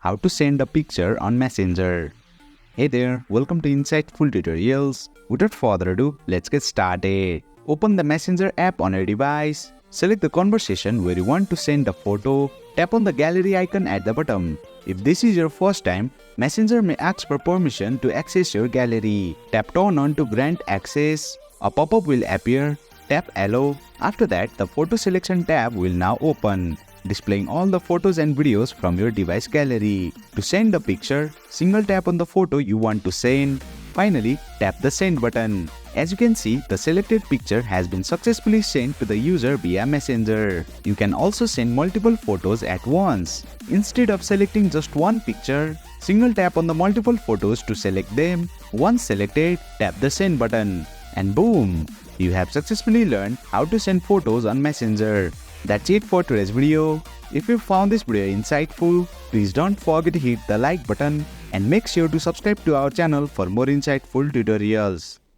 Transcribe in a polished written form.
how to send a picture on Messenger. Hey there, welcome to Insightful Tutorials. Without further ado, let's get started. Open the Messenger app on your device. Select the conversation where you want to send a photo. Tap on the gallery icon at the bottom. If this is your first time, Messenger may ask for permission to access your gallery. Tap Turn on to grant access. A pop-up will appear. Tap Allow. After that, the Photo Selection tab will now open, displaying all the photos and videos from your device gallery. To send a picture, single tap on the photo you want to send. Finally, tap the Send button. As you can see, the selected picture has been successfully sent to the user via Messenger. You can also send multiple photos at once. Instead of selecting just one picture, single tap on the multiple photos to select them. Once selected, tap the Send button. And boom! You have successfully learned how to send photos on Messenger. That's it for today's video. If you found this video insightful, please don't forget to hit the like button and make sure to subscribe to our channel for more insightful tutorials.